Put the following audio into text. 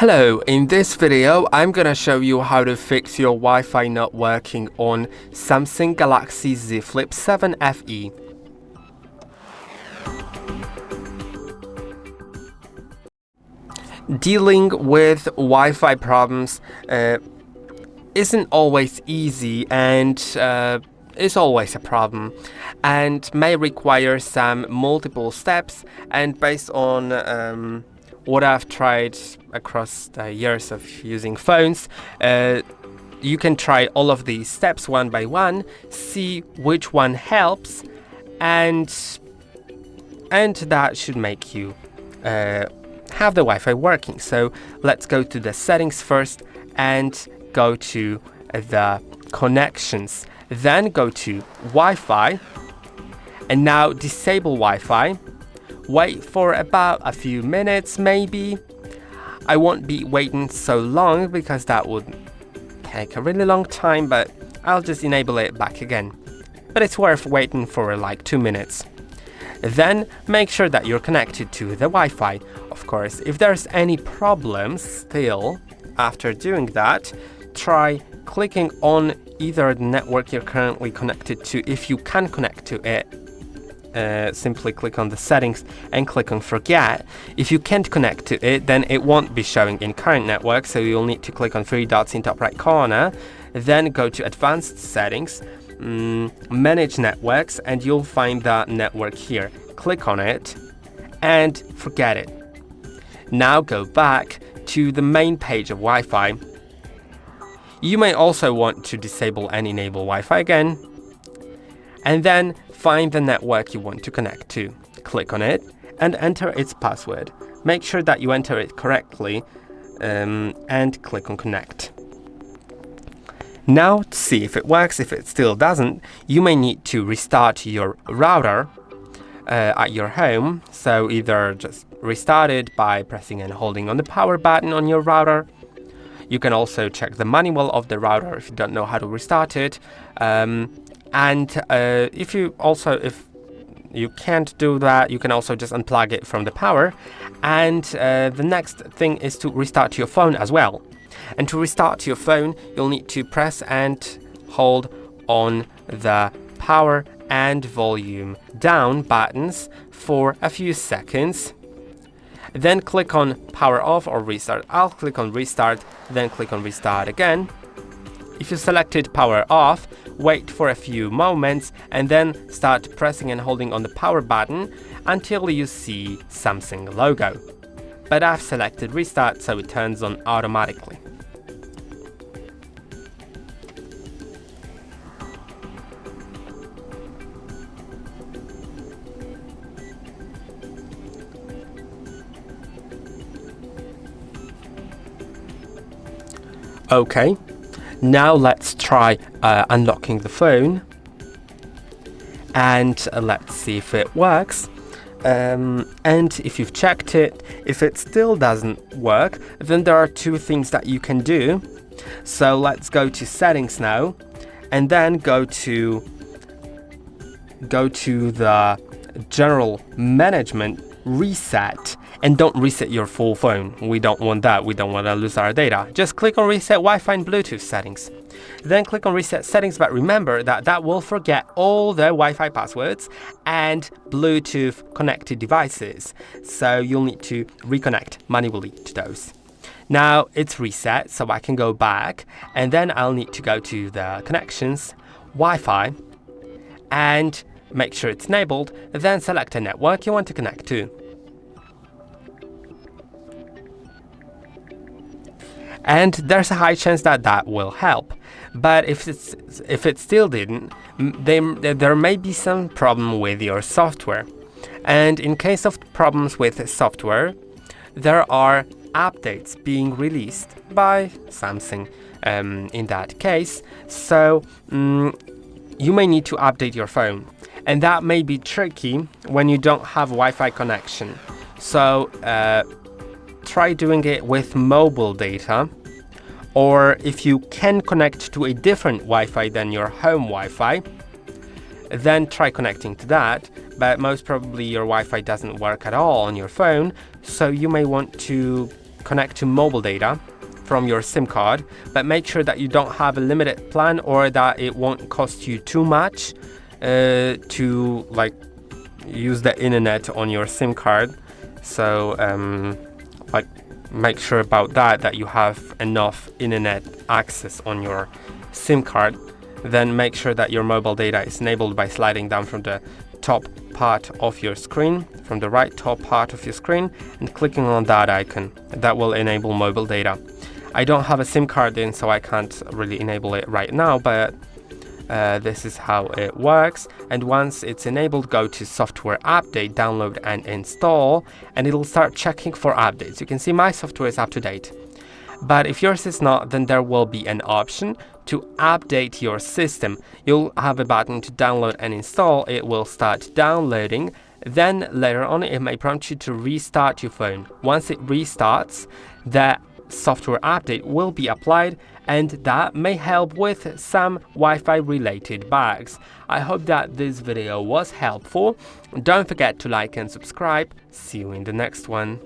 Hello, in this video I'm gonna show you how to fix your Wi-Fi not working on Samsung Galaxy Z Flip 7 FE. Dealing with Wi-Fi problems isn't always easy and is always a problem and may require some multiple steps, and based on what I've tried across the years of using phones, you can try all of these steps one by one, see which one helps, and that should make you have the Wi-Fi working. So let's go to the settings first and go to the connections, then go to Wi-Fi, and now disable Wi-Fi. Wait for about a few minutes maybe. I won't be waiting so long because that would take a really long time, but I'll just enable it back again. But it's worth waiting for like 2 minutes. Then make sure that you're connected to the Wi-Fi. Of course, if there's any problems still after doing that, try clicking on either the network you're currently connected to. If you can connect to it, simply click on the settings and click on forget. If you can't connect to it, then it won't be showing in current network, so you'll need to click on 3 dots in top right corner, then go to advanced settings, manage networks, and you'll find that network here. Click on it and forget it. Now go back to the main page of Wi-Fi. You may also want to disable and enable Wi-Fi again, and then find the network you want to connect to. Click on it and enter its password. Make sure that you enter it correctly, and click on connect. Now to see if it works. If it still doesn't, you may need to restart your router at your home. So either just restart it by pressing and holding on the power button on your router. You can also check the manual of the router if you don't know how to restart it. If you can't do that, you can also just unplug it from the power. And the next thing is to restart your phone as well. And to restart your phone, you'll need to press and hold on the power and volume down buttons for a few seconds. Then click on power off or restart. I'll click on restart, then click on restart again. If you selected power off, wait for a few moments and then start pressing and holding on the power button until you see Samsung logo. But I've selected restart, so it turns on automatically. Okay. Now let's try unlocking the phone, and let's see if it works. And if you've checked it, if it still doesn't work, then there are two things that you can do. So let's go to settings now, and then go to the general management, reset, and don't reset your full phone. We don't want that. We don't want to lose our data. Just click on reset Wi-Fi and Bluetooth settings. Then click on reset settings, but remember that will forget all the Wi-Fi passwords and Bluetooth connected devices. So you'll need to reconnect manually to those. Now it's reset, so I can go back, and then I'll need to go to the connections, Wi-Fi, and make sure it's enabled, then select a network you want to connect to. And there's a high chance that will help. But if it still didn't, there may be some problem with your software. And in case of problems with software, there are updates being released by Samsung in that case. So you may need to update your phone. And that may be tricky when you don't have Wi-Fi connection. So try doing it with mobile data, or if you can connect to a different Wi-Fi than your home Wi-Fi, then try connecting to that. But most probably your Wi-Fi doesn't work at all on your phone, so you may want to connect to mobile data from your SIM card, but make sure that you don't have a limited plan or that it won't cost you too much to like use the internet on your SIM card. So like make sure about that you have enough internet access on your SIM card. Then make sure that your mobile data is enabled by sliding down from the top part of your screen, from the right top part of your screen, and clicking on that icon. That will enable mobile data. I don't have a SIM card in, so I can't really enable it right now, but this is how it works. And once it's enabled, go to software update, download and install, and it'll start checking for updates. You can see my software is up to date. But if yours is not, then there will be an option to update your system. You'll have a button to download and install. It will start downloading. Then later on, it may prompt you to restart your phone. Once it restarts, the software update will be applied, and that may help with some Wi-Fi related bugs. I hope that this video was helpful. Don't forget to like and subscribe. See you in the next one.